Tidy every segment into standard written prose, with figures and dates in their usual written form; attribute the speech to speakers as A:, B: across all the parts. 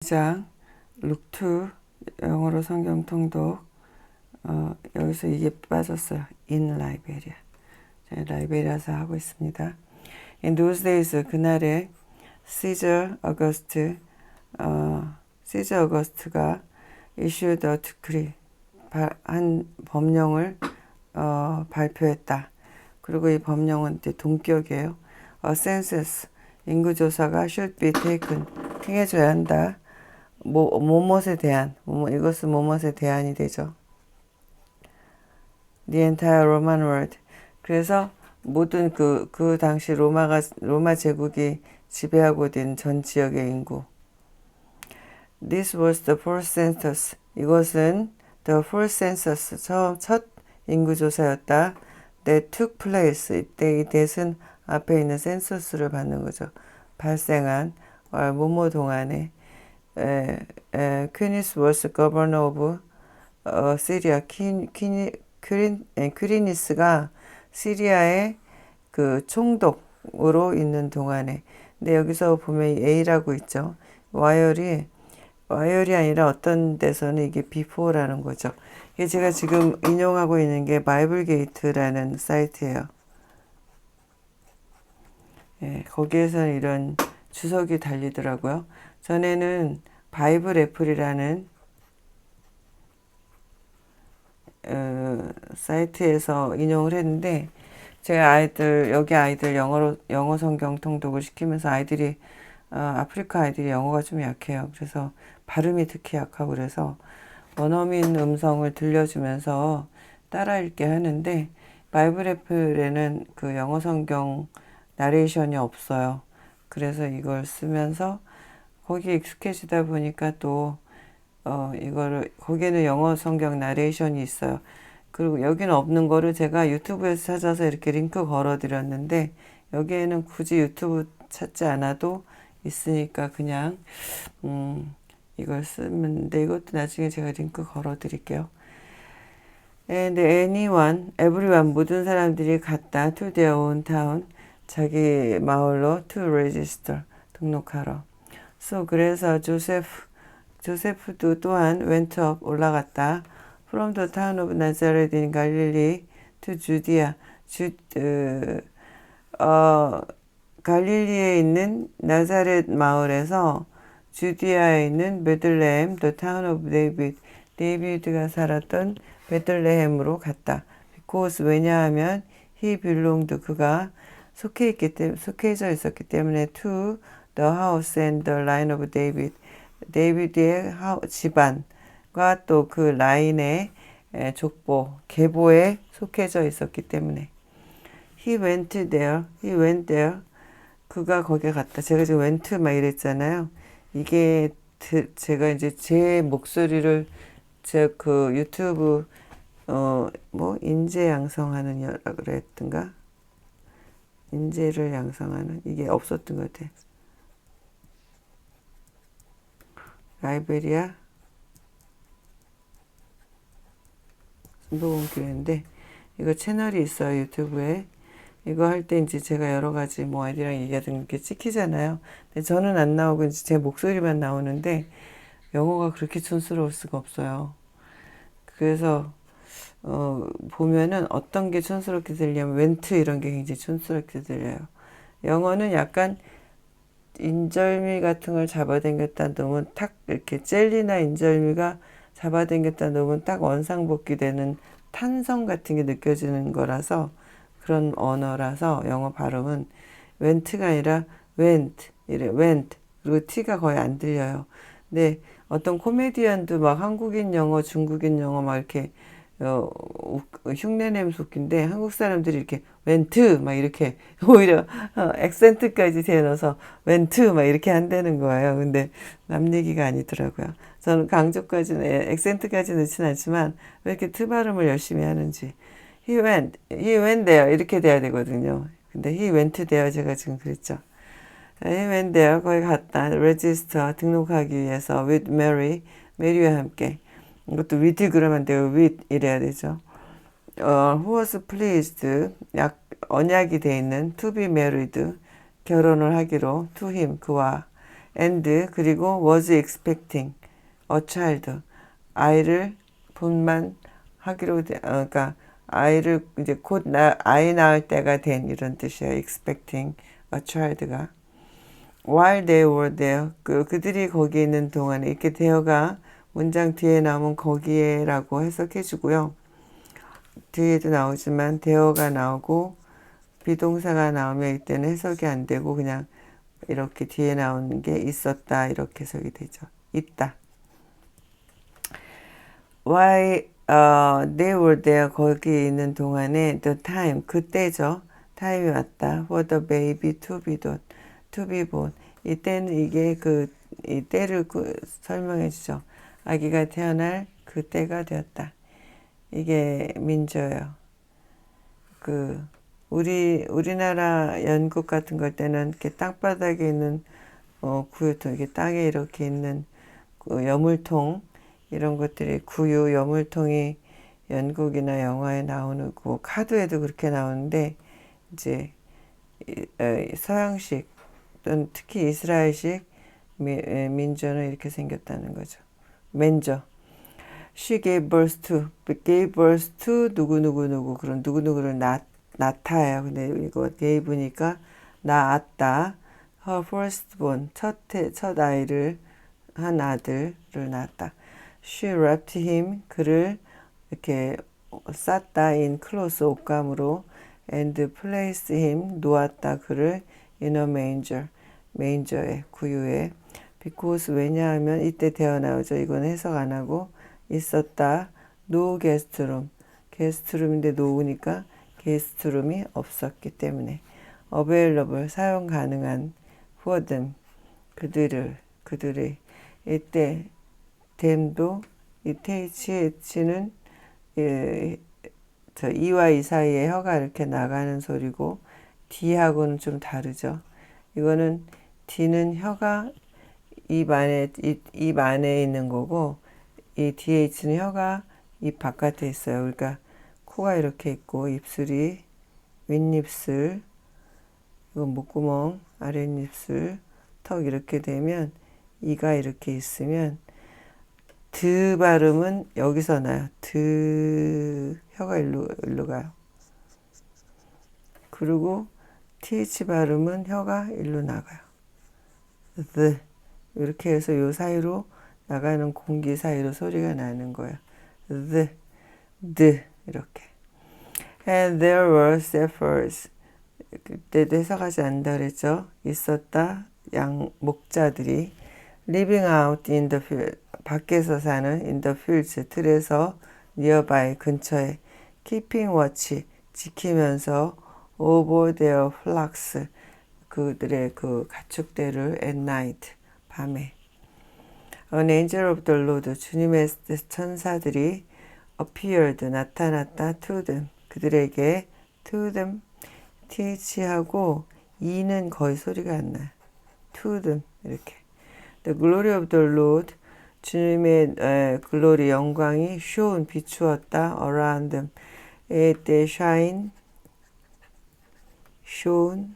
A: 2장 룩2 영어로 성경 통독 여기서 이게 빠졌어요. in Liberia. 라이베리아에서 하고 있습니다. In those days 그날에 시저 어거스트가 issued a decree 한 법령을 발표했다. 그리고 이 법령은 이제 동격이에요. A census 인구조사가 should be taken 행해줘야 한다. 뭐뭇에 대한 이것은 뭐뭇에 대한이 되죠. The entire Roman world. 그래서 모든 그 당시 로마 제국이 지배하고 있는 전 지역의 인구. This was the first census. 이것은 the first census 첫 인구조사였다. That took place. 이때 이 that은 앞에 있는 census를 받는 거죠. 발생한 뭐뭐 동안에 퀴니스 was governor of Syria. 퀴리니스가 시리아의 그 총독으로 있는 동안에. 근데 여기서 보면 A라고 있죠. 와이어리 아니라 어떤 데서는 이게 before라는 거죠. 이게 제가 지금 인용하고 있는 게 바이블게이트라는 사이트예요. 거기에서는 이런 주석이 달리더라고요. 전에는 바이블 애플이라는 사이트에서 인용을 했는데 제가 여기 아이들 영어 성경 통독을 시키면서 아프리카 아이들이 영어가 좀 약해요. 그래서 발음이 특히 약하고 그래서 원어민 음성을 들려주면서 따라 읽게 하는데 바이블 애플에는 그 영어 성경 나레이션이 없어요. 그래서 이걸 쓰면서 거기에 익숙해지다 보니까 또 거기에는 영어 성경 나레이션이 있어요. 그리고 여기는 없는 거를 제가 유튜브에서 찾아서 이렇게 링크 걸어 드렸는데 여기에는 굳이 유튜브 찾지 않아도 있으니까 그냥 이걸 쓰면 돼. 이것도 나중에 제가 링크 걸어 드릴게요. And everyone 모든 사람들이 갔다 to their own town 자기 마을로 to register 등록하러. 그래서 조세프도 또한 went up 올라갔다. From the town of Nazareth in Galilee to Judea. 갈릴리에 있는 나사렛 마을에서 주디아에 있는 베들레헴, the town of David. 데이비드가 살았던 베들레헴으로 갔다. Because 왜냐하면 he belonged 그가 속해져 있었기 때문에 to the house and the line of David. 데이비드의 집안과 또 그 라인의 계보에 속해져 있었기 때문에 he went there 그가 거기에 갔다. 제가 지금 went 막 이랬잖아요. 이게 제가 이제 제 목소리를 제 그 유튜브 인재 양성하는 여라 그랬던가 인재를 양성하는 이게 없었던 것 같아. 라이베리아 순복음교회인데 이거 채널이 있어요. 유튜브에. 이거 할 때 이제 제가 여러 가지 아이들이랑 얘기하던 게 찍히잖아요. 근데 저는 안 나오고 이제 제 목소리만 나오는데 영어가 그렇게 촌스러울 수가 없어요. 그래서 보면은 어떤 게 촌스럽게 들리냐면 웬트 이런 게 굉장히 촌스럽게 들려요. 영어는 약간 인절미 같은 걸 잡아당겼다 놓으면 탁 이렇게 젤리나 인절미가 잡아당겼다 놓으면 딱 원상복귀 되는 탄성 같은 게 느껴지는 거라서 그런 언어라서 영어 발음은 went가 아니라 went 이래 went 그리고 t가 거의 안 들려요. 근데 어떤 코미디언도 막 한국인 영어, 중국인 영어 막 이렇게 흉내내면서 웃긴데 한국 사람들이 이렇게 웬트 막 이렇게 오히려 액센트까지 대넣어서 웬트 막 이렇게 한다는 거예요. 근데 남 얘기가 아니더라고요. 저는 강조까지는 액센트까지 넣진 않지만 왜 이렇게 트 발음을 열심히 하는지 he went there 이렇게 돼야 되거든요. 근데 he went there 제가 지금 그랬죠. he went there 거기 갔다 register 등록하기 위해서 with Mary 메리와 함께 이것도 with 그러면 안 돼요. with 이래야 되죠. who was pleased 언약이 돼 있는 to be married 결혼을 하기로 to him 그와 and 그리고 was expecting a child 아이를 분만하기로 그러니까 아이를 이제 곧 아이 낳을 때가 된 이런 뜻이에요. expecting a child가 while they were there 그들이 거기 있는 동안에 이렇게 there가 문장 뒤에 나오면 거기에라고 해석해 주고요. 뒤에도 나오지만 there가 나오고 비동사가 나오면 이때는 해석이 안 되고 그냥 이렇게 뒤에 나오는 게 있었다 이렇게 해석이 되죠. 있다. While they were there 거기 있는 동안에 the time 그때죠. 타임이 왔다. For the baby to be born. To be born. 이때는 이게 이 때를 설명해 주죠. 아기가 태어날 그 때가 되었다. 이게 민조예요. 우리나라 연극 같은 걸 때는 이렇게 땅바닥에 있는 구유통 이게 땅에 이렇게 있는 여물통 이런 것들이 구유 여물통이 연극이나 영화에 나오는 카드에도 그렇게 나오는데 이제 서양식 또는 특히 이스라엘식 민조는 이렇게 생겼다는 거죠. 맨저. She gave birth to 누구 그런 누구누구를 낳다예요. 근데 이거 gave니까 낳았다. Her firstborn 첫 아이를 한 아들을 낳았다. She wrapped him 그를 이렇게 쌌다 in cloth 옷감으로 and placed him 놓았다 그를 in a manger에 구유에 because 왜냐하면 이때 되어나오죠. 이건 해석 안 하고 있었다. no guestroom 게스트룸인데 노우니까 게스트룸이 없었기 때문에 available 사용 가능한 for them 그들의 이때 them도 이 th는 저 이와 이 사이에 혀가 이렇게 나가는 소리고 d하고는 좀 다르죠. 이거는 d는 혀가 입 안에 있는 거고 이 dh는 혀가 입 바깥에 있어요. 그러니까 코가 이렇게 있고 입술이 윗입술 이건 목구멍 아랫입술 턱 이렇게 되면 이가 이렇게 있으면 드 발음은 여기서 나요. 드 혀가 일로 가요. 그리고 th 발음은 혀가 일로 나가요. the 이렇게 해서 요 사이로 나가는 공기 사이로 소리가 나는 거예요. the 이렇게. And there were shepherds. 그때도 해석하지 않는다 그랬죠. 있었다. 목자들이 living out in the field. 밖에서 사는 in the fields. 들에서 nearby 근처에 keeping watch. 지키면서 over their flocks. 그들의 가축대를 at night. 밤에. An angel of the Lord. 주님의 천사들이 appeared. 나타났다. to them. 그들에게 to them. th하고 e는 거의 소리가 안 나요. to them. 이렇게. The glory of the Lord. 주님의 글로리 영광이 shone 비추었다. around them. they shine. shone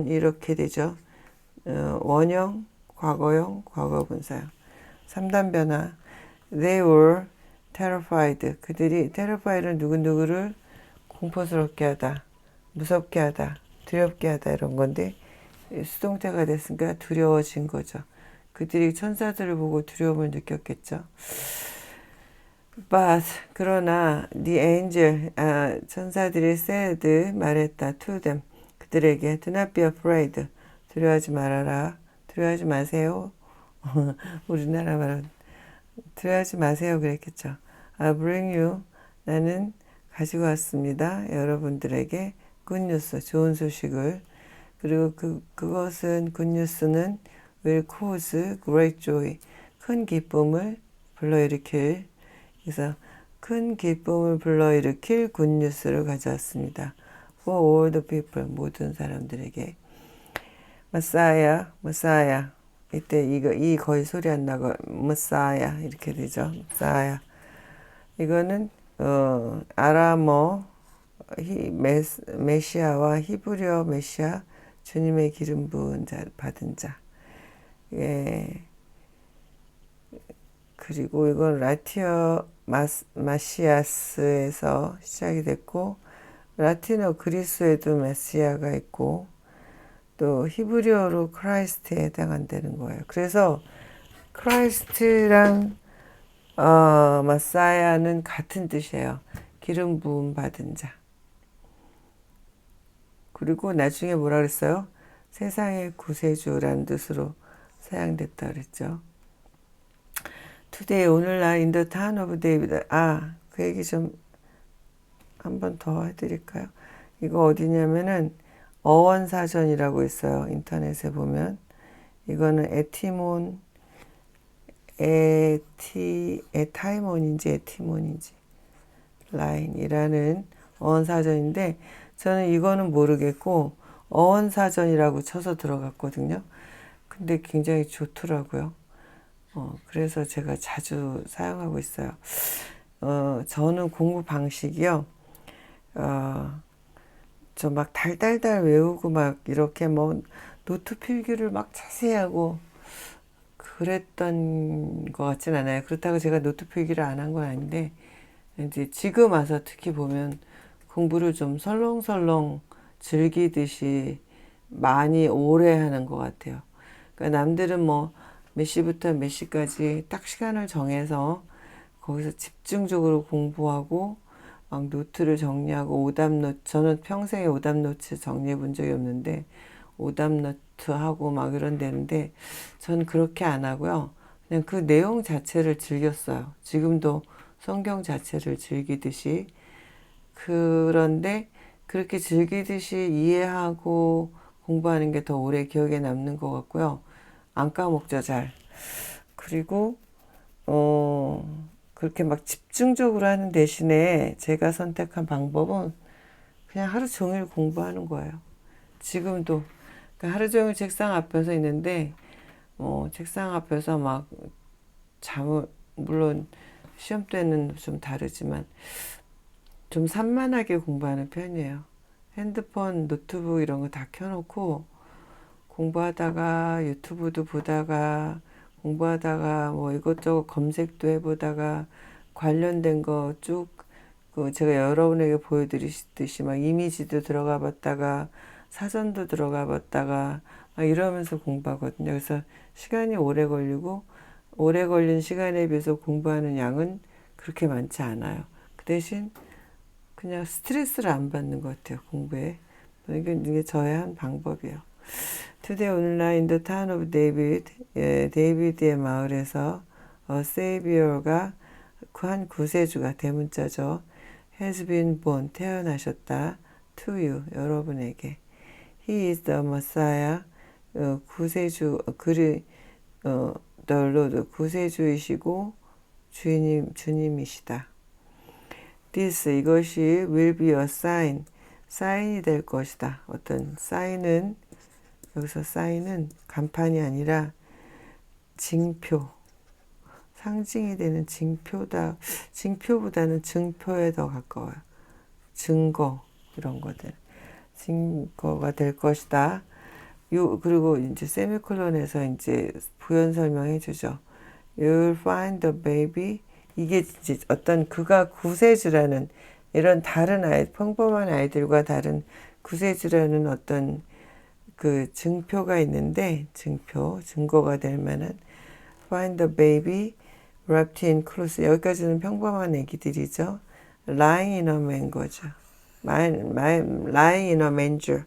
A: 이렇게 되죠. 원형, 과거형, 과거분사형. 3단 변화. They were terrified. 그들이 terrified는 누구를 공포스럽게 하다, 무섭게 하다, 두렵게 하다 이런 건데 수동태가 됐으니까 두려워진 거죠. 그들이 천사들을 보고 두려움을 느꼈겠죠. But 그러나 the angel 천사들이 said 말했다 to them 그들에게 do not be afraid 두려워하지 말아라 두려워하지 마세요. 우리나라 말은 두려워하지 마세요 그랬겠죠. I bring you 나는 가지고 왔습니다. 여러분들에게 굿뉴스 좋은 소식을 그리고 그것은 굿뉴스는 will cause great joy 큰 기쁨을 불러일으킬 그래서 큰 기쁨을 불러일으킬 굿뉴스를 가져왔습니다. For all the people 모든 사람들에게 Messiah 이때 이 거의 소리 안 나고 Messiah 이렇게 되죠. Messiah 이거는 아람어 메시아와 히브리어 메시아 주님의 기름 부은 자, 받은 자. 예. 그리고 이건 라티어 마시아스에서 시작이 됐고, 라틴어 그리스에도 메시아가 있고, 또 히브리어로 크라이스트에 해당한다는 거예요. 그래서 크라이스트랑 마사야는 같은 뜻이에요. 기름 부음 받은 자. 그리고 나중에 뭐라 그랬어요? 세상의 구세주라는 뜻으로 사용됐다 그랬죠. Today, 오늘날 in the town of David. 그 얘기 좀 한 번 더 해드릴까요? 이거 어디냐면은 어원사전이라고 있어요. 인터넷에 보면. 이거는 에타이몬인지 에티몬인지 라인이라는 어원사전인데, 저는 이거는 모르겠고 어원사전이라고 쳐서 들어갔거든요. 근데 굉장히 좋더라고요. 그래서 제가 자주 사용하고 있어요. 저는 공부 방식이요. 저 막 달달달 외우고 막 이렇게 뭐 노트 필기를 막 자세히 하고 그랬던 것 같진 않아요. 그렇다고 제가 노트 필기를 안 한 건 아닌데, 이제 지금 와서 특히 보면 공부를 좀 설렁설렁 즐기듯이 많이 오래 하는 것 같아요. 그러니까 남들은 뭐 몇 시부터 몇 시까지 딱 시간을 정해서 거기서 집중적으로 공부하고 막 노트를 정리하고 오답노트, 저는 평생에 오답노트 정리해 본 적이 없는데 오답노트 하고 막 이런 데는데, 전 그렇게 안 하고요. 그냥 그 내용 자체를 즐겼어요. 지금도 성경 자체를 즐기듯이. 그런데 그렇게 즐기듯이 이해하고 공부하는 게 더 오래 기억에 남는 것 같고요. 안 까먹죠, 잘. 그리고 그렇게 막 집중적으로 하는 대신에 제가 선택한 방법은 그냥 하루 종일 공부하는 거예요. 지금도. 그러니까 하루 종일 책상 앞에서 있는데, 책상 앞에서 막 물론 시험 때는 좀 다르지만 좀 산만하게 공부하는 편이에요. 핸드폰, 노트북 이런 거 다 켜놓고 공부하다가 유튜브도 보다가 공부하다가 뭐 이것저것 검색도 해보다가 관련된 거 쭉 제가 여러분에게 보여드리듯이 막 이미지도 들어가 봤다가 사전도 들어가 봤다가 막 이러면서 공부하거든요. 그래서 시간이 오래 걸리고 오래 걸린 시간에 비해서 공부하는 양은 그렇게 많지 않아요. 그 대신 그냥 스트레스를 안 받는 것 같아요, 공부에. 이게 저의 한 방법이에요. Today, 오늘날 in the town of David, 데이비드의 마을에서 Savior가 한 구세주가 대문자죠. has been born, 태어나셨다. to you, 여러분에게. He is the Messiah, 구세주, the Lord, 구세주이시고 주님이시다. This, 이것이 will be a sign, 사인이 될 것이다. 어떤 사인은, 여기서 사인은 간판이 아니라 징표, 상징이 되는 징표다. 징표보다는 증표에 더 가까워요. 증거, 이런 것들. 증거가 될 것이다. 그리고 이제 세미콜론에서 이제 부연 설명해 주죠. You'll find the baby. 이게 이제 어떤 그가 구세주라는 이런 다른 평범한 아이들과 다른 구세주라는 어떤 그 증표가 있는데, 증거가 될 만한 find the baby wrapped in cloth. 여기까지는 평범한 애기들이죠. lying in a manger죠. lying in a manger.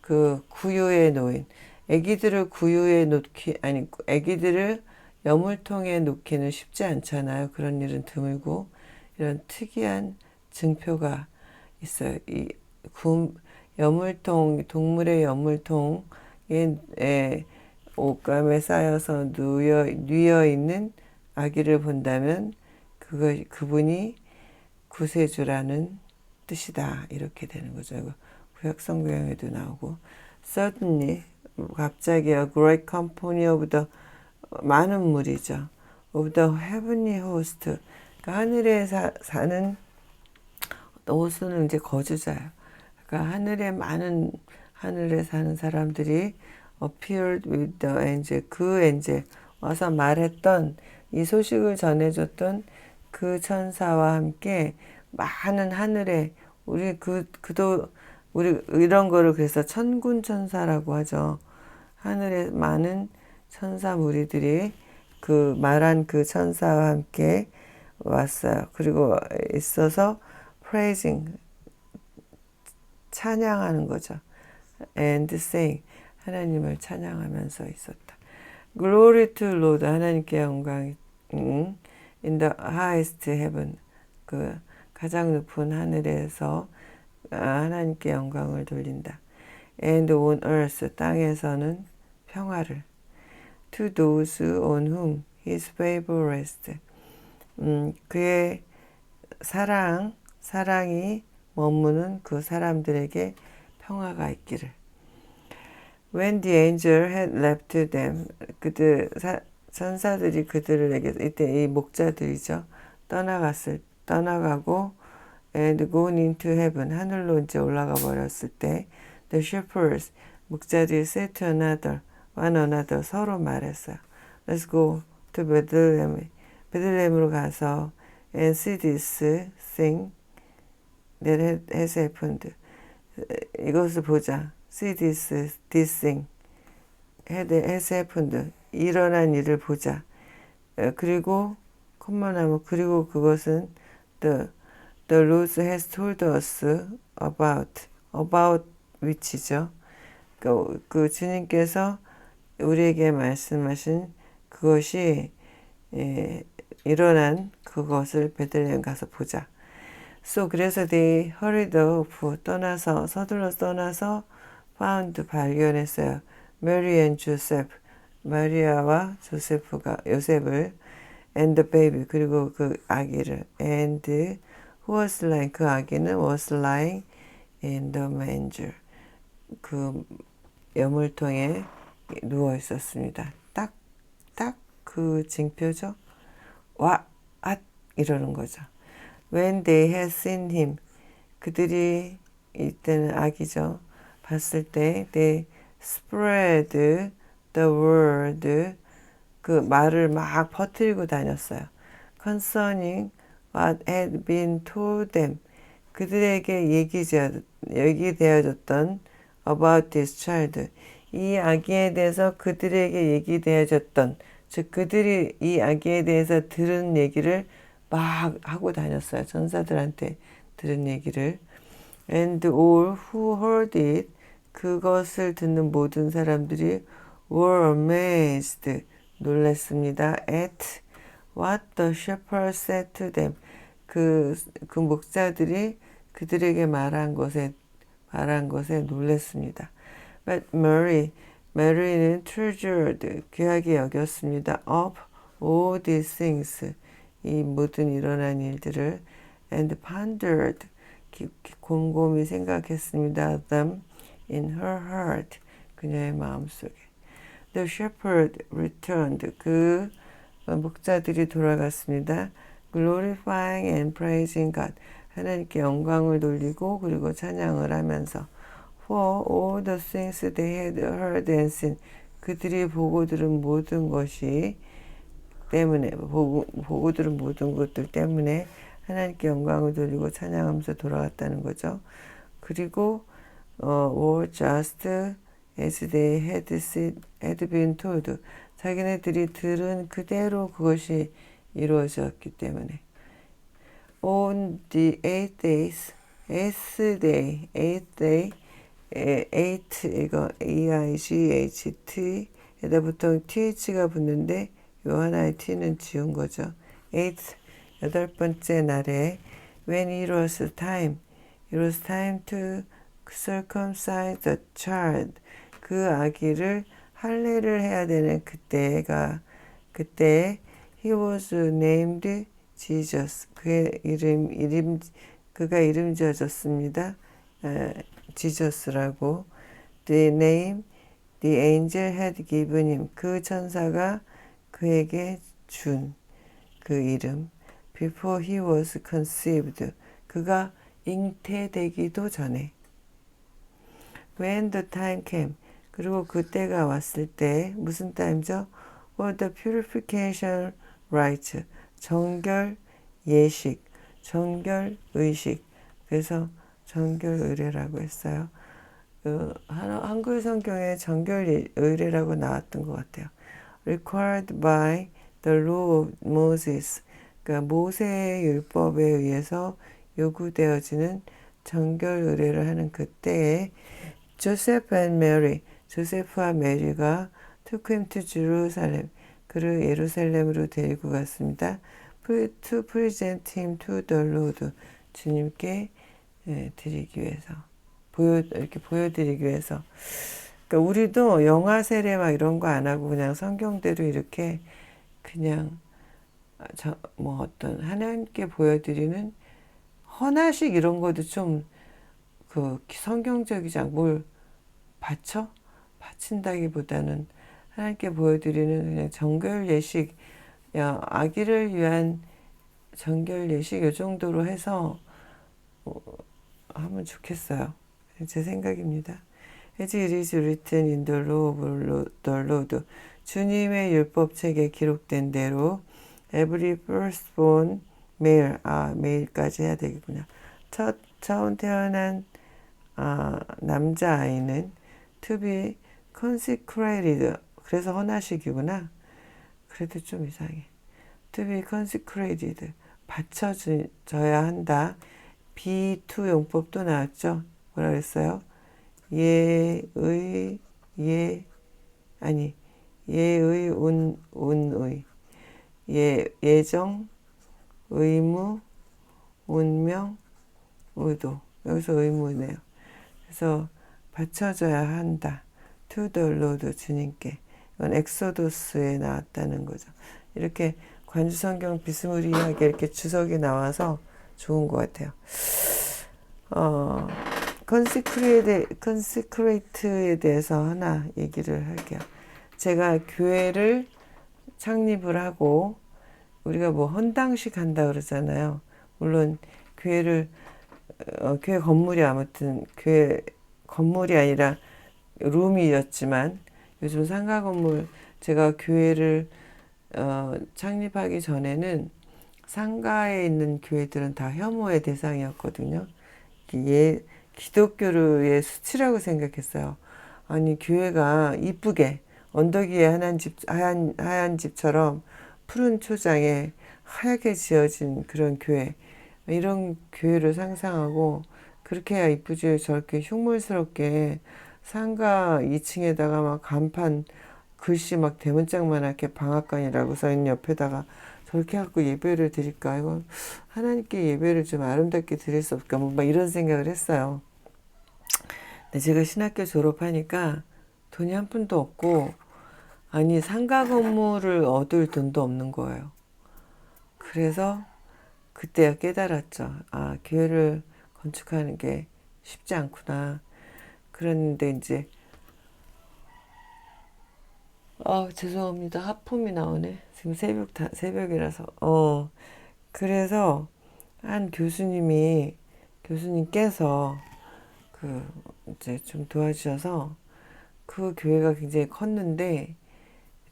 A: 그 구유에 놓인 애기들을 애기들을 여물통에 놓기는 쉽지 않잖아요. 그런 일은 드물고 이런 특이한 증표가 있어요. 이 동물의 여물통에 옷감에 쌓여서 누여 있는 아기를 본다면 그분이 구세주라는 뜻이다. 이렇게 되는 거죠. 구약 성경에도 나오고. Suddenly, 갑자기 a great company of the, 많은 무리죠. of the heavenly host. 그러니까 하늘에 사는, 호수는 이제 거주자예요. 그러니까 하늘에 많은 하늘에 사는 사람들이 appeared with the angel, 그 엔젤 와서 말했던 이 소식을 전해줬던 그 천사와 함께 많은 하늘에 우리 이런 거를 그래서 천군 천사라고 하죠. 하늘에 많은 천사 무리들이 그 말한 그 천사와 함께 왔어요. 그리고 있어서 praising 찬양하는 거죠. and saying 하나님을 찬양하면서 있었다. Glory to Lord 하나님께 영광이 in the highest heaven 그 가장 높은 하늘에서 하나님께 영광을 돌린다. And on earth 땅에서는 평화를 to those on whom his favor rests 그의 사랑이 머무는 그 사람들에게 평화가 있기를. When the angel had left them, 천사들이 그들에게 이때 이 목자들이죠. 떠나가고 and gone into heaven 하늘로 이제 올라가 버렸을 때 the shepherds 목자들이 said to one another 서로 말했어요. Let's go to Bethlehem. 베들레헴으로 가서 and see this thing that has happened. 이것을 보자. See this thing has happened. 일어난 일을 보자. 그리고 콤마나무 그리고 그것은 the Lord has told us about which죠. 그 주님께서 우리에게 말씀하신 그것이 일어난 그것을 베들레헴 가서 보자. So 그래서 they hurried off 서둘러 떠나서 found 발견했어요. Mary and Joseph 마리아와 요셉을 and the baby 그리고 그 아기를 and who was lying 그 아기는 was lying in the manger 그 여물통에 누워 있었습니다. 딱 그 징표죠. 이러는 거죠. When they had seen him 그들이 이때는 아기죠. 봤을 때 they spread the word 그 말을 막 퍼뜨리고 다녔어요. Concerning what had been told them 그들에게 얘기되어졌던 about this child 이 아기에 대해서 그들에게 얘기되어졌던 즉 그들이 이 아기에 대해서 들은 얘기를 막 하고 다녔어요. 천사들한테 들은 얘기를 and all who heard it 그것을 듣는 모든 사람들이 were amazed 놀랐습니다. at what the shepherd said to them 그 목자들이 그들에게 말한 것에 놀랐습니다. But Mary는 treasured 귀하게 여겼습니다. of all these things 이 모든 일어난 일들을 and pondered 곰곰이 생각했습니다. them in her heart 그녀의 마음속에 The shepherd returned 그 목자들이 돌아갔습니다. glorifying and praising God 하나님께 영광을 돌리고 그리고 찬양을 하면서 for all the things they had heard and seen 그들이 보고 들은 모든 것이 때문에 보고 들은 모든 것들 때문에 하나님께 영광을 돌리고 찬양하면서 돌아갔다는 거죠. 그리고 were just as they had been told 자기네들이 들은 그대로 그것이 이루어졌기 때문에 on the eighth day eight 이거 eight 에다 보통 th가 붙는데 요 하나의 t는 지운 거죠. eighth 여덟 번째 날에 when it was time to circumcise the child 그 아기를 할례를 해야 되는 그때 he was named Jesus 그의 그가 이름 지어졌습니다. 지저스라고 the name the angel had given him 그 천사가 그에게 준 그 이름 before he was conceived 그가 잉태되기도 전에 when the time came. 그리고 그때가 왔을 때 무슨 time죠? for the purification rites. 정결 예식, 정결 의식. 그래서 정결 의례라고 했어요. 한글 성경에 정결 의례라고 나왔던 것 같아요. required by the law of Moses. 그러니까 모세의 율법에 의해서 요구되어지는 정결 의례를 하는 그때에 조세프 and 메리, 조세프와 메리가 took him to Jerusalem. 그를 예루살렘으로 데리고 갔습니다. to present him to the Lord. 주님께 드리기 위해서. 이렇게 보여드리기 위해서. 그러니까 우리도 영화 세례 막 이런 거 안 하고 그냥 성경대로 이렇게 그냥 뭐 어떤 하나님께 보여드리는 헌화식 이런 것도 좀 그 성경적이지 않고 뭘 바친다기보다는 하나님께 보여드리는 그냥 정결 예식, 아기를 위한 정결 예식 이 정도로 해서 하면 좋겠어요. 제 생각입니다. As it is written in the law of the Lord. 주님의 율법책에 기록된 대로 every firstborn male, male까지 해야 되겠구나. 처음 태어난 남자아이는 to be consecrated. 그래서 헌화식이구나. 그래도 좀 이상해. to be consecrated. 바쳐져야 한다. B2 용법도 나왔죠. 뭐라 그랬어요? 예의, 운의. 예정, 의무, 운명, 의도. 여기서 의무네요. 그래서 바쳐져야 한다. to the Lord, 주님께. 이건 엑소도스에 나왔다는 거죠. 이렇게 관주성경 비스무리하게 이렇게 주석이 나와서 좋은 것 같아요. consecrate에 대해서 하나 얘기를 할게요. 제가 교회를 창립을 하고 우리가 뭐 헌당식 한다 그러잖아요. 물론 교회 건물이 아무튼 교회 건물이 아니라 룸이었지만 요즘 상가 건물 제가 교회를 창립하기 전에는 상가에 있는 교회들은 다 혐오의 대상이었거든요. 기독교의 수치라고 생각했어요. 아니 교회가 이쁘게 언덕 위에 하얀 집처럼 푸른 초장에 하얗게 지어진 그런 교회, 이런 교회를 상상하고 그렇게 해야 이쁘지 저렇게 흉물스럽게 상가 2층에다가 막 간판 글씨 막 대문짝만하게 방앗간이라고 써있는 옆에다가 저렇게 갖고 예배를 드릴까? 이거 하나님께 예배를 좀 아름답게 드릴 수 없을까? 뭐 막 이런 생각을 했어요. 근데 제가 신학교 졸업하니까 돈이 한 푼도 없고 아니 상가 건물을 얻을 돈도 없는 거예요. 그래서 그때야 깨달았죠. 교회를 건축하는 게 쉽지 않구나. 그랬는데 이제 죄송합니다. 하품이 나오네. 지금 새벽이라서. 그래서 한 교수님께서 이제 좀 도와주셔서 그 교회가 굉장히 컸는데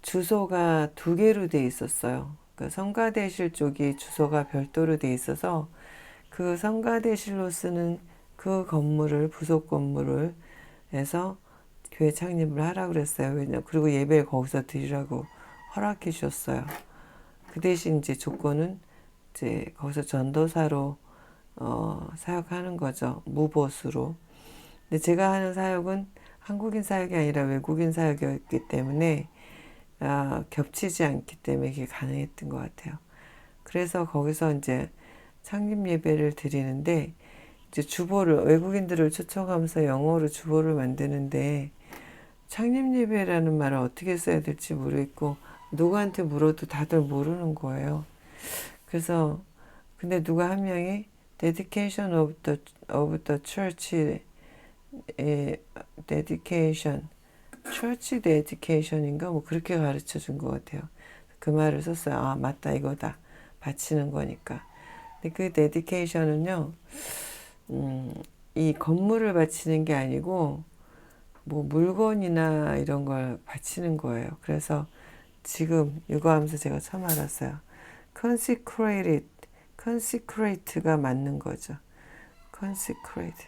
A: 주소가 2개로 돼 있었어요. 그 성가대실 쪽이 주소가 별도로 돼 있어서 그 성가대실로 쓰는 그 건물을 부속 건물을 해서 교회 창립을 하라고 그랬어요. 그리고 예배를 거기서 드리라고 허락해 주셨어요. 그 대신 이제 조건은 이제 거기서 전도사로 사역하는 거죠. 무보수로. 근데 제가 하는 사역은 한국인 사역이 아니라 외국인 사역이었기 때문에 겹치지 않기 때문에 이게 가능했던 것 같아요. 그래서 거기서 이제 창립 예배를 드리는데 이제 외국인들을 초청하면서 영어로 주보를 만드는데 창립 예배라는 말을 어떻게 써야 될지 모르겠고 누구한테 물어도 다들 모르는 거예요. 그래서 근데 누가 한 명이 dedication of the church church dedication인가 뭐 그렇게 가르쳐 준 것 같아요. 그 말을 썼어요. 맞다 이거다. 바치는 거니까. 근데 그 dedication은요. 이 건물을 바치는 게 아니고 뭐 물건이나 이런 걸 바치는 거예요. 그래서 지금 이거 하면서 제가 처음 알았어요. consecrate가 맞는 거죠. consecrate.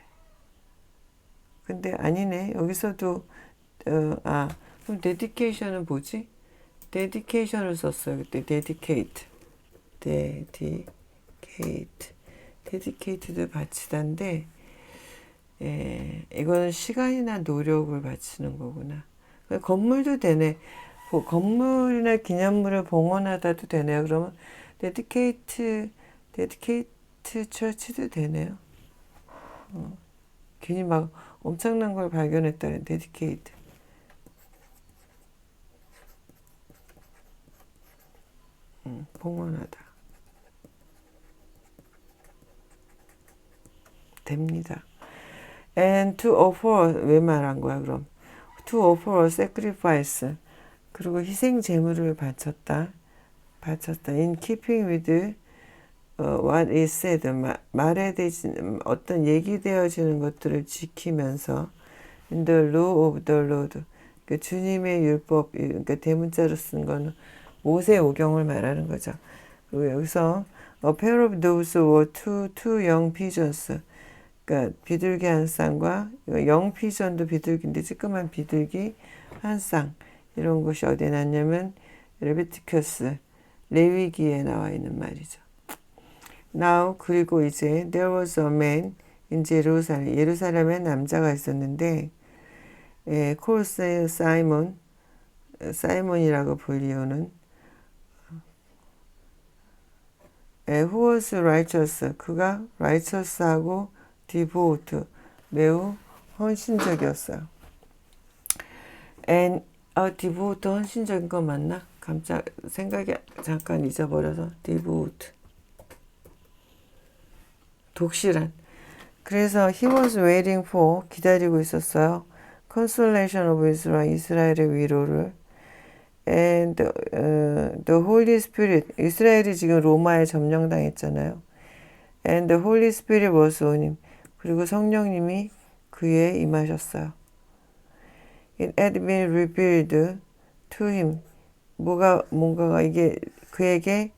A: 근데 아니네. 여기서도 그럼 dedication은 뭐지? dedication을 썼어요. 그때 dedicated도 바치다인데 이거는 시간이나 노력을 바치는 거구나. 건물도 되네. 건물이나 기념물을 봉헌하다도 되네요. 그러면 dedicate church도 되네요. 괜히 막 엄청난 걸 발견했다는 dedicate. 봉헌하다. 됩니다. And to offer, 왜 말한 거야 그럼? To offer a sacrifice. 그리고 희생 제물을 바쳤다. In keeping with what is said. 어떤 얘기되어지는 것들을 지키면서 in the law of the Lord. 그 주님의 율법, 그러니까 대문자로 쓴 거는 모세오경을 말하는 거죠. 그리고 여기서 a pair of those were two young pigeons. 그러니까 비둘기 한 쌍과 영 피전도 비둘기인데 찌끄만 비둘기 한 쌍. 이런 것이 어디에 났냐면 레비티커스 레위기에 나와 있는 말이죠. Now 그리고 이제 there was a man in Jerusalem. 예루살렘에 남자가 있었는데 called Simon. 사이몬이라고 불리우는 who was righteous. 그가 righteous하고 devout. 매우 헌신적이었어요. And devout 헌신적인 거 맞나? 생각이 잠깐 잊어버려서 devout. 독실한. 그래서 he was waiting for 기다리고 있었어요. consolation of Israel. 이스라엘의 위로를. And the Holy Spirit. 이스라엘이 지금 로마에 점령당했잖아요. And the Holy Spirit was on him. 그리고 성령님이 그에 임하셨어요. It had been revealed to him. 뭔가가 이게 그에게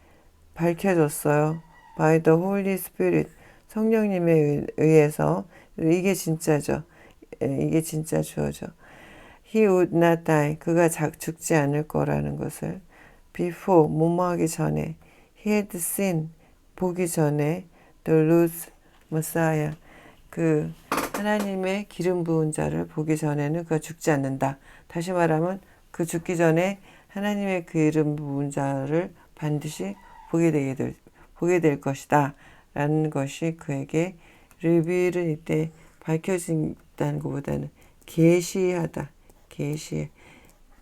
A: 밝혀졌어요. By the Holy Spirit. 성령님에 의해서. 이게 진짜죠. 이게 진짜 주어져. He would not die. 그가 죽지 않을 거라는 것을. Before, 뭐뭐하기 전에. He had seen. 보기 전에. The Lord's Messiah. 그 하나님의 기름 부은 자를 보기 전에는 그가 죽지 않는다. 다시 말하면 그 죽기 전에 하나님의 기름 부은 자를 반드시 보게 될 것이다. 라는 것이 그에게 리뷰를 이때 밝혀진다는 것보다는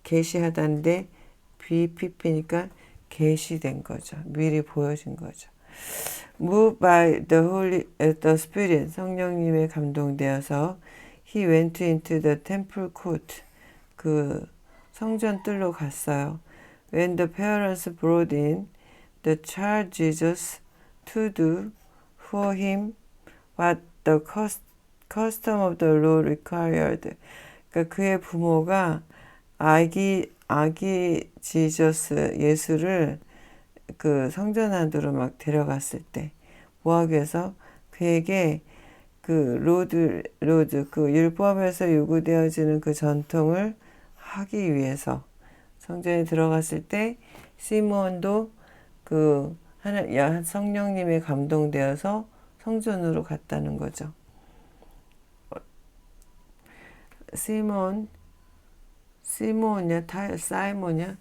A: 계시하다인데 BPP니까 계시된 거죠. 미리 보여진 거죠. Moved by the Spirit, 성령님에 감동되어서 he went into the temple court, 그 성전 뜰로 갔어요. When the parents brought in the child Jesus to do for him what the custom of the law required. 그러니까 그의 부모가 아기 지저스 예수를 그 성전 안으로 막 데려갔을 때 뭐 하기 위해서 그에게 그 로드 그 율법에서 요구되어지는 그 전통을 하기 위해서 성전에 들어갔을 때 시몬도 그 성령님에 감동되어서 성전으로 갔다는 거죠. 사이몬이야?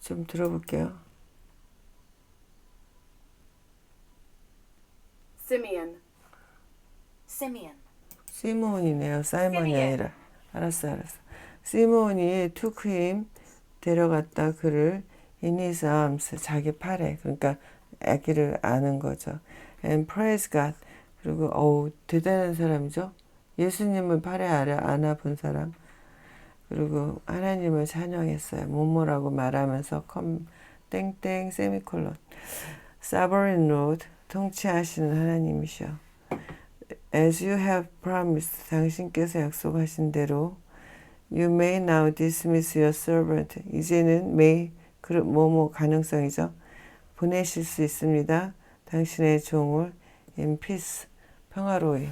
A: 좀 들어볼게요. 시몬이네요. 사이먼이 아니라. 알았어. 시몬이 took him 데려갔다 그를 in his arms 자기 팔에. 그러니까 아기를 아는 거죠. And praise God. 그리고 대단한 사람이죠. 예수님을 팔에 안아본 사람. 그리고 하나님을 찬양했어요. 뭐뭐라고 말하면서 땡땡 세미콜론. Sovereign Lord, 통치하시는 하나님이셔. As you have promised, 당신께서 약속하신 대로 You may now dismiss your servant. 이제는 may, 뭐뭐 가능성이죠. 보내실 수 있습니다. 당신의 종을 in peace, 평화로이.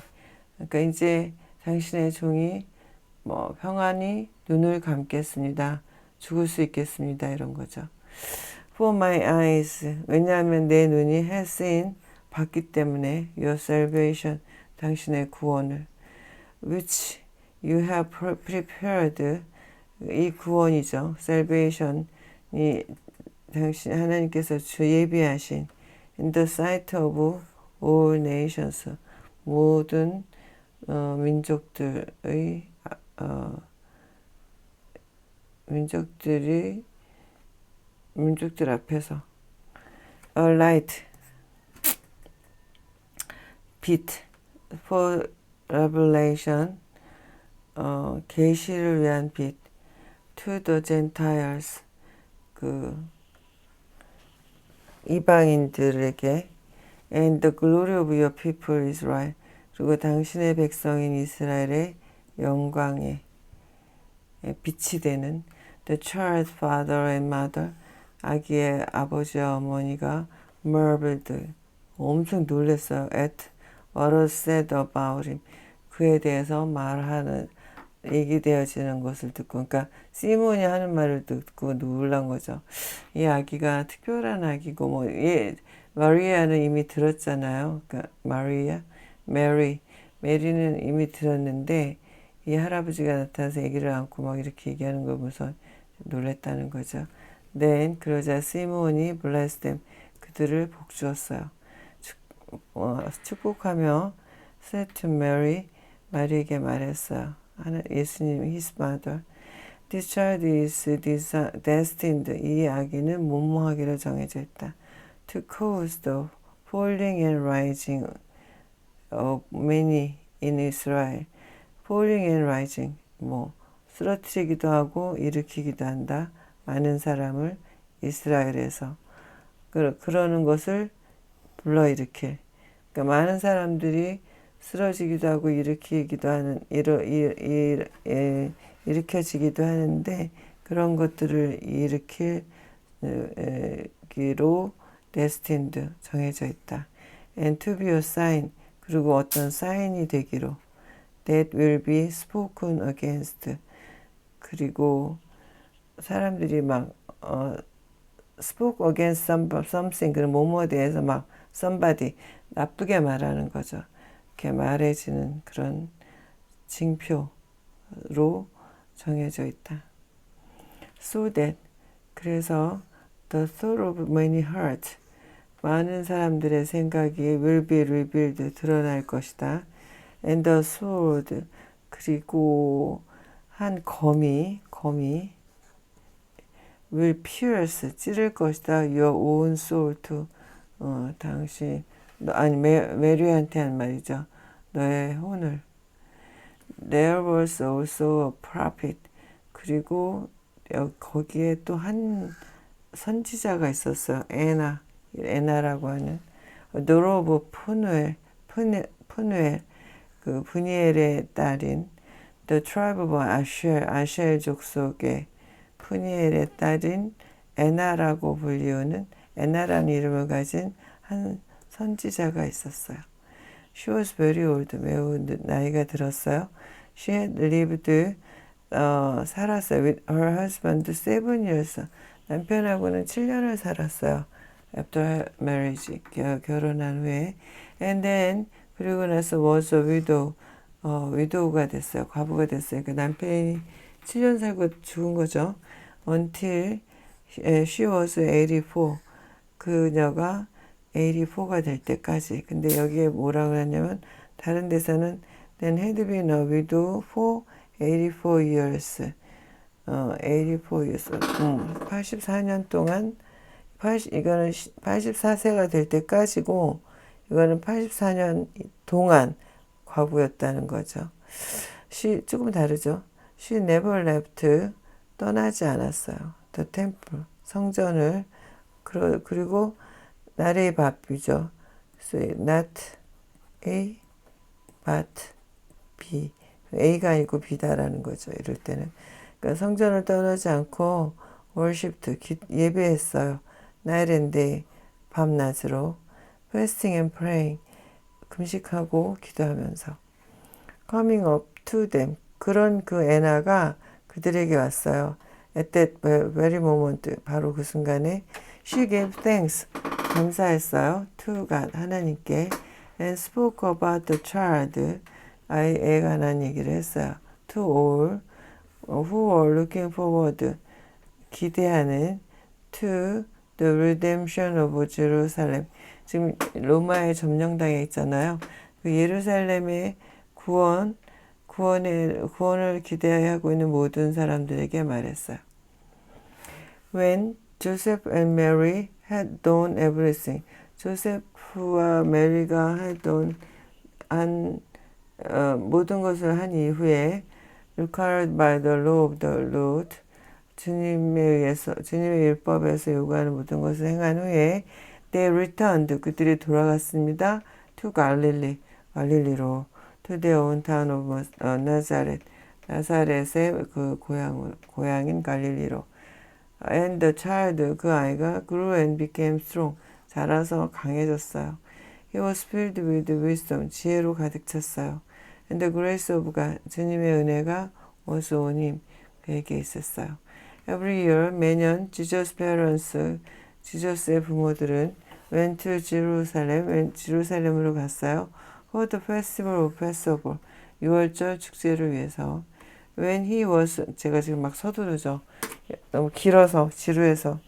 A: 그러니까 이제 당신의 종이 뭐 평안히 눈을 감겠습니다. 죽을 수 있겠습니다. 이런 거죠. For my eyes, 왜냐하면 내 눈이 has seen, 봤기 때문에 your salvation, 당신의 구원을 which you have prepared, 이 구원이죠. salvation이 당신 하나님께서 예비하신 in the sight of all nations, 모든 민족들의 민족들 앞에서 a light, 빛 for revelation, 계시를 위한 빛 to the Gentiles, 그 이방인들에게 and the glory of your people Israel, 그리고 당신의 백성인 이스라엘의 영광에 빛이 되는 the child's father and mother, 아기의 아버지와 어머니가 marveled, 엄청 놀랐어요. at what was said about him, 그에 대해서 말하는 얘기되어지는 것을 듣고, 그러니까 시몬이 하는 말을 듣고 놀란 거죠. 이 아기가 특별한 아기고, 뭐, 마리아는 이미 들었잖아요. 그러니까 메리는 이미 들었는데, 이 할아버지가 나타나서 아기를 안고 막 이렇게 얘기하는 거 보면서 놀랬다는 거죠. Then, 그러자 시몬이 blessed them, 그들을 복 주었어요. 축복하며 said to Mary, 마리에게 말했어요. 예수님, his mother, this child is destined, 이 아기는 무모하기로 정해져 있다. To cause the falling and rising of many in Israel. falling and rising, 뭐 쓰러뜨리기도 하고 일으키기도 한다. 많은 사람을 이스라엘에서 그러는 것을 불러일으킬. 그러니까 많은 사람들이 쓰러지기도 하고 일으키기도 하는 일으켜지기도 하는데 그런 것들을 일으키기로 destined, 정해져 있다. And to be a sign, 그리고 어떤 사인이 되기로 that will be spoken against, 그리고 사람들이 막 spoke against something, 그런 뭐뭐에 대해서 막 somebody, 나쁘게 말하는 거죠. 이렇게 말해지는 그런 징표로 정해져 있다. So that, 그래서 the thought of many hearts, 많은 사람들의 생각이 will be revealed, 드러날 것이다. And the sword, 그리고 한 검이 will pierce, 찌를 것이다. Your own soul to, 당신, 메리한테 한 말이죠. 너의 혼을. There was also a prophet, 그리고 거기에 또 한 선지자가 있었어요. 에나라고 하는 노로브 푸누엘, 그 브니엘의 딸인 the tribe of 아셀 족속의 푸니엘의 딸인 에나라고 불리우는 에나라는 이름을 가진 한 선지자가 있었어요. She was very old, 매우 나이가 들었어요. She had lived, 살았어요. With her husband 7 years, 남편하고는 7년을 살았어요. After marriage, 결혼한 후에. And then, 그리고 나서 was a widow, widow가 됐어요. 과부가 됐어요. 그 남편이 7년 살고 죽은 거죠. Until she was 84, 그녀가 84가 될 때까지. 근데 여기에 뭐라고 하냐면 다른 데서는 then had been a widow for 84 years. 84 years. 84년 동안 이거는 84세가 될 때까지고 이거는 84년 동안 과부였다는 거죠. 조금 다르죠. She never left. 떠나지 않았어요. The temple. 성전을. 그리고 not a B죠. So not A, but B. A가 아니고 B다라는 거죠. 이럴 때는. 그러니까 성전을 떠나지 않고 worshipped. 예배했어요. night and day. 밤낮으로. fasting and praying. 금식하고 기도하면서. coming up to them. 그런 그 에나가 그들에게 왔어요. at that very moment. 바로 그 순간에 she gave thanks. 감사했어요. to God. 하나님께. and spoke about the child. 아이에 관한 얘기를 했어요. to all who were looking forward. 기대하는 to the redemption of Jerusalem. 지금 로마에 점령당해 있잖아요. 그 예루살렘의 구원을 기대하고 있는 모든 사람들에게 말했어요. When Joseph and Mary had done everything. 조세프와 메리가 모든 것을 한 이후에 required by the law of the Lord. 주님의 율법에서 요구하는 모든 것을 행한 후에 they returned. 그들이 돌아갔습니다. to Galilee. 갈릴리로. to their own town of Nazareth. 나사렛의 그 고향인 갈릴리로. and the child. 그 아이가 grew and became strong. 자라서 강해졌어요. He was filled with wisdom. 지혜로 가득 찼어요. And the grace of God. 주님의 은혜가 was on him. 그에게 있었어요. Every year. 매년 Jesus parents. 지저스의 부모들은 went to Jerusalem. 지루살렘으로 갔어요. For the festival of Passover. 6월절 축제를 위해서. When he was. 제가 지금 막 서두르죠. 너무 길어서 지루해서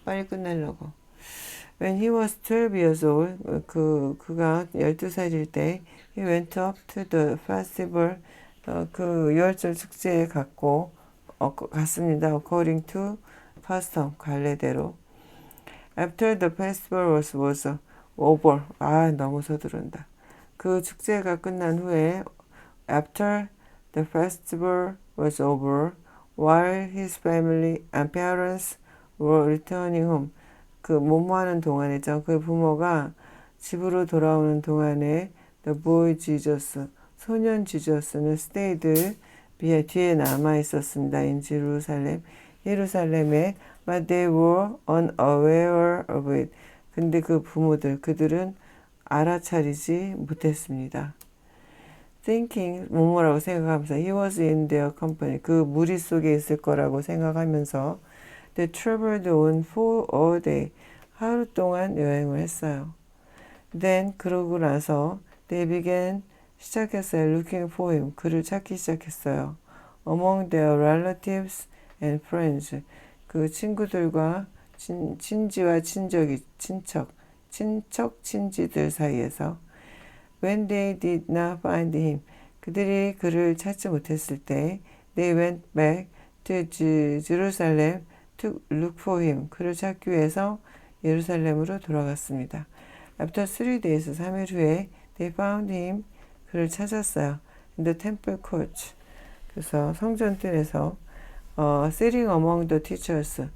A: 빨리 끝내려고. When he was 12 years old, 그가 12살일 때, he went up to the festival, 그 유월절 축제에 갔습니다. According to custom, 관례대로. After the festival was over. 너무 서두른다. 그 축제가 끝난 후에, after the festival was over, while his family and parents were returning home. 그 뭐하는 동안이죠. 그 부모가 집으로 돌아오는 동안에 the boy Jesus, 소년 지저스는 stayed 뒤에 남아 있었습니다. in Jerusalem, 예루살렘에. but they were unaware of it. 근데 그 부모들, 그들은 알아차리지 못했습니다. thinking, 뭐라고 생각하면서 he was in their company. 그 무리 속에 있을 거라고 생각하면서 they traveled on for a day. 하루 동안 여행을 했어요. Then 그러고 나서 they began 시작했어요. looking for him. 그를 찾기 시작했어요. among their relatives and friends. 그 친구들과 친지와 친지들 사이에서 when they did not find him. 그들이 그를 찾지 못했을 때 they went back to Jerusalem to look for him. 그를 찾기 위해서 예루살렘으로 돌아갔습니다. After 3 days, 3일 후에 they found him. 그를 찾았어요. In the temple courts. 그래서 성전뜰에서 sitting among the teachers.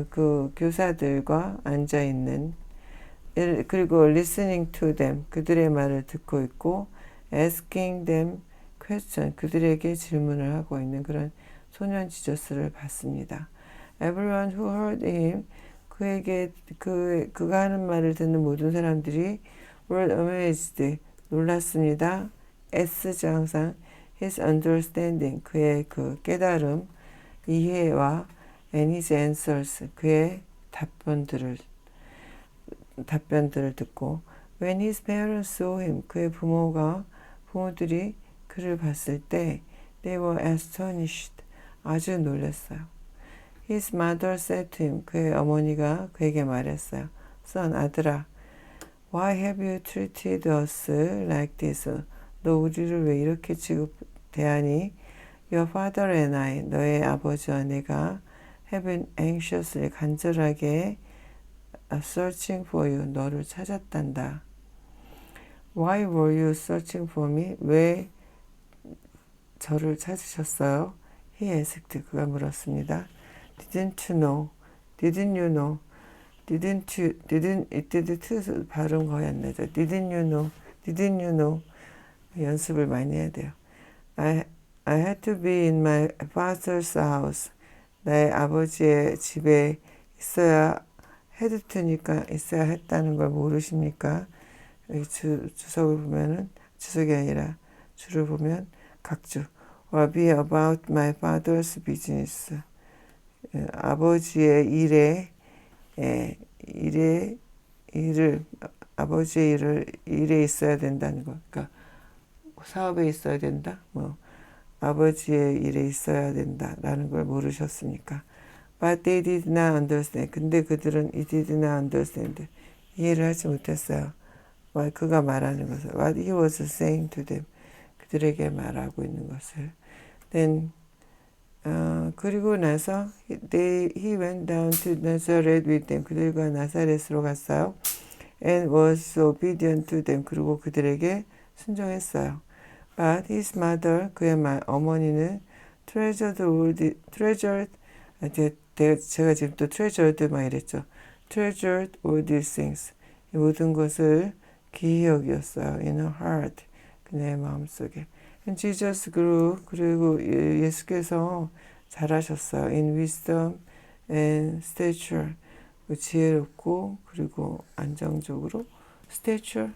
A: 그 교사들과 앉아있는, 그리고 listening to them. 그들의 말을 듣고 있고 asking them question. 그들에게 질문을 하고 있는 그런 소년 지저스를 봤습니다. Everyone who heard him. 그가 하는 말을 듣는 모든 사람들이 were amazed. 놀랐습니다. S죠, 항상. His understanding. 그의 그 깨달음, 이해와 and his answers. 그의 답변들을 듣고 when his parents saw him. 그의 부모들이 그를 봤을 때 they were astonished. 아주 놀랐어요. His mother said to him. 그의 어머니가 그에게 말했어요. Son, 아들아, why have you treated us like this? 너 우리를 왜 이렇게 대하니? Your father and I, 너의 아버지와 내가 have been anxiously, 간절하게 searching for you, 너를 찾았단다. Why were you searching for me? 왜 저를 찾으셨어요? He asked. 그가 물었습니다. Didn't you know? Didn't you know? it did 발음 거의 안 나죠. Didn't you know? Didn't you know? 연습을 많이 해야 돼요. I had to be in my father's house. 나의 아버지의 집에 있어야 had to니까 있어야 했다는 걸 모르십니까? 여기 주석을 보면은 주석이 아니라 줄을 보면 각주. or be about my father's business. 아버지의 아버지의 일에 있어야 된다는 거. 그러니까 사업에 있어야 된다. 뭐 아버지의 일에 있어야 된다라는 걸 모르셨습니까? But they did not understand. 근데 그들은 it did not understand. 이해를 하지 못했어요. 그가 말하는 것을. What he was saying to them. 그들에게 말하고 있는 것을. Then 그리고 나서 he went down to Nazareth with them. 그들과 나사렛으로 갔어요. And was obedient to them. 그리고 그들에게 순종했어요. But his mother, 그의 어머니는 treasured 제가 지금 또 treasured 막 이랬죠. treasured all these things. 이 모든 것을 귀히 여기었어요. in her heart. 그녀의 마음속에. And Jesus grew. 그리고 예수께서 잘하셨어요. in wisdom and stature. 지혜롭고 그리고 안정적으로 stature.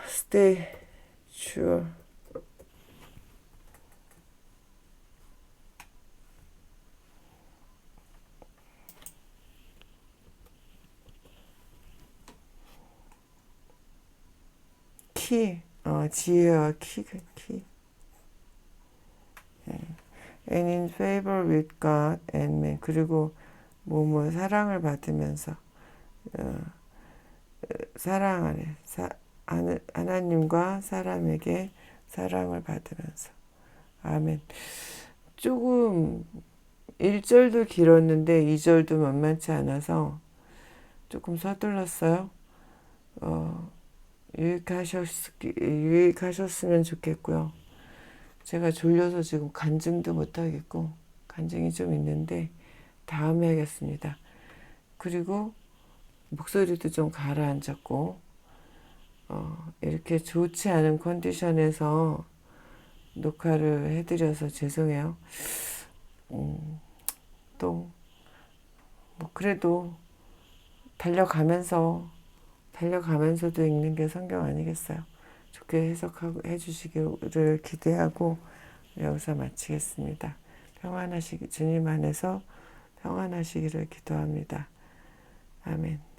A: stature. 지혜와 키. And in favor with God and man. 그리고 사랑을 받으면서 사랑하네. 하나님과 사람에게 사랑을 받으면서. 아멘. 조금 1절도 길었는데 2절도 만만치 않아서 조금 서둘렀어요. 유익하셨으면 좋겠고요. 제가 졸려서 지금 간증도 못하겠고 간증이 좀 있는데 다음에 하겠습니다. 그리고 목소리도 좀 가라앉았고 이렇게 좋지 않은 컨디션에서 녹화를 해드려서 죄송해요. 또 그래도 달려가면서도 읽는 게 성경 아니겠어요? 좋게 해석하고 해주시기를 기대하고 여기서 마치겠습니다. 주님 안에서 평안하시기를 기도합니다. 아멘.